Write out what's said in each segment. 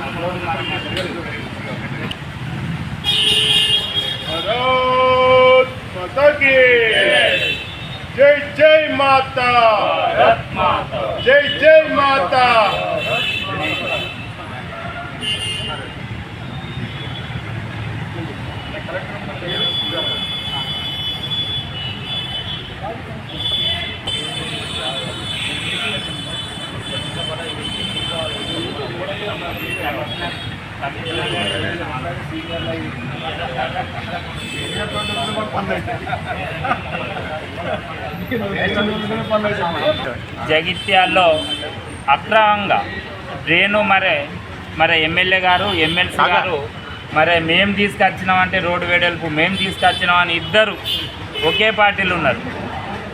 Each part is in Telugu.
भारत माता की जय जय माता, जय जय माता। జగిత్యాల్లో అక్రమంగా డ్రైను మరి ఎమ్మెల్యే గారు ఎమ్మెల్సీ గారు మేము తీసుకొచ్చినామంటే రోడ్డు వెడల్పు మేము తీసుకొచ్చినామని ఇద్దరు ఒకే పార్టీలు ఉన్నారు.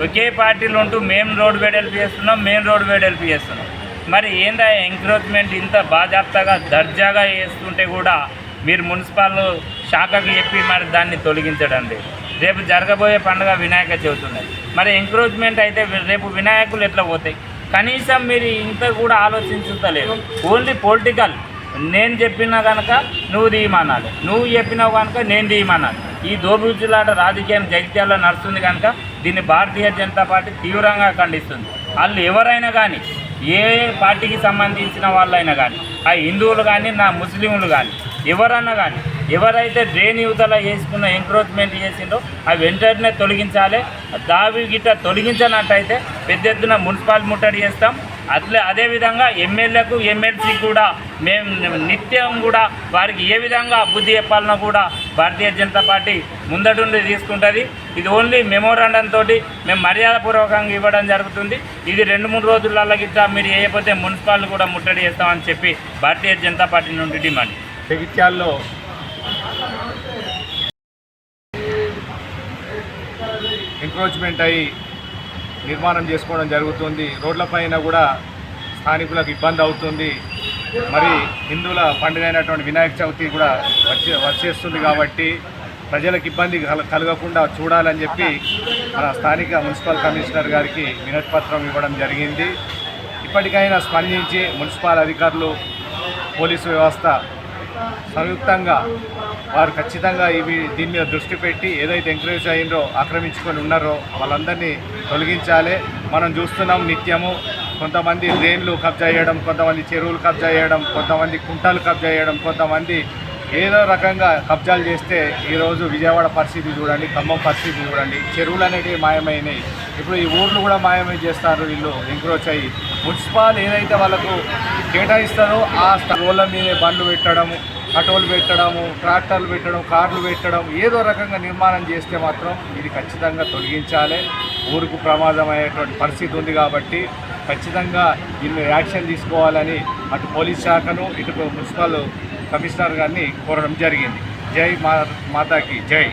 ఒకే పార్టీలు ఉంటూ మేము రోడ్డు వెడల్పు చేస్తున్నాం, రోడ్డు వెడల్పు చేస్తున్నాం. మరి ఏందా ఎంక్రోచ్మెంట్ ఇంత బాజాప్తగా దర్జాగా చేస్తుంటే కూడా మీరు మున్సిపల్ శాఖకు చెప్పి మరి దాన్ని తొలగించడం లేదు. రేపు జరగబోయే పండుగ వినాయక చవితి ఉన్నది. మరి ఎంక్రోచ్మెంట్ అయితే రేపు వినాయకులు ఎట్లా పోతాయి? కనీసం మీరు ఇంత కూడా ఆలోచించలేదు. Only political. నేను చెప్పినా కనుక నువ్వు తీయమనాలి, నువ్వు చెప్పినావు కనుక నేను తీయమనాలి. ఈ దోబుజ్జులాట రాజకీయం జగిత్యాల్లో నడుస్తుంది కనుక దీన్ని భారతీయ జనతా పార్టీ తీవ్రంగా ఖండిస్తుంది. వాళ్ళు ఎవరైనా కానీ, ఏ పార్టీకి సంబంధించిన వాళ్ళైనా కానీ, ఆ హిందువులు కానీ, నా ముస్లింలు కానీ, ఎవరన్నా కానీ, ఎవరైతే డ్రైన్ యువతల వేసుకున్న ఎంక్రోచ్మెంట్ చేసిందో అవి వెంటనే తొలగించాలి. దావి గిట్ట తొలగించినట్టయితే పెద్ద ఎత్తున మున్సిపల్ ముట్టడి చేస్తాం. అదేవిధంగా ఎమ్మెల్యేకు ఎమ్మెల్సీకి కూడా మేము నిత్యం కూడా వారికి ఏ విధంగా బుద్ధి చెప్పాలన్నా కూడా భారతీయ జనతా పార్టీ ముందటుండి తీసుకుంటుంది. ఇది ఓన్లీ మెమోరాండం తోటి మేము మర్యాదపూర్వకంగా ఇవ్వడం జరుగుతుంది. ఇది 2-3 రోజులలో గిట్ట మీరు చేయకపోతే మున్సిపాల్ కూడా ముట్టడి చేస్తామని చెప్పి భారతీయ జనతా పార్టీ నుండి డిమాండ్. జగిత్యాల్లో ఎంక్రోచ్మెంట్ అయ్యి నిర్మాణం చేసుకోవడం జరుగుతుంది. రోడ్లపైన కూడా స్థానికులకు ఇబ్బంది అవుతుంది. మరి హిందువుల పండుగ అయినటువంటి వినాయక చవితి కూడా వచ్చేస్తుంది కాబట్టి ప్రజలకు ఇబ్బంది కలగకుండా చూడాలని చెప్పి మన స్థానిక మున్సిపల్ కమిషనర్ గారికి వినతిపత్రం ఇవ్వడం జరిగింది. ఇప్పటికైనా స్పందించి మున్సిపల్ అధికారులు, పోలీసు వ్యవస్థ సంయుక్తంగా వారు ఖచ్చితంగా దీని మీద దృష్టి పెట్టి ఏదైతే ఎంకరేజ్ అయ్యిందో, ఆక్రమించుకొని ఉన్నారో వాళ్ళందరినీ తొలగించాలి. మనం చూస్తున్నాం నిత్యము కొంతమంది డ్రైన్లు కబ్జా చేయడం, కొంతమంది చెరువులు కబ్జా చేయడం, కొంతమంది కుంటలు కబ్జా చేయడం, కొంతమంది ఏదో రకంగా కబ్జాలు చేస్తే ఈరోజు విజయవాడ పరిస్థితి చూడండి, ఖమ్మం పరిస్థితి చూడండి. చెరువులు అనేటివి మాయమైనాయి. ఇప్పుడు ఈ ఊర్లు కూడా మాయమై చేస్తారు వీళ్ళు ఎంక్రోచ్ అయ్యి. మున్సిపాల్ ఏదైతే వాళ్ళకు కేటాయిస్తారో ఆ రోడ్ల మీదే బండ్లు పెట్టడము, ఆటోలు పెట్టడము, ట్రాక్టర్లు పెట్టడం, కార్లు పెట్టడం, ఏదో రకంగా నిర్మాణం చేస్తే మాత్రం ఇది ఖచ్చితంగా తొలగించాలి. ఊరుకు ప్రమాదమయ్యేటువంటి పరిస్థితి ఉంది కాబట్టి ఖచ్చితంగా దీన్ని యాక్షన్ తీసుకోవాలని అటు పోలీస్ శాఖను, ఇటు మున్సిపల్ కమిషనర్ గారిని కోరడం జరిగింది. జై మాతాకి జై.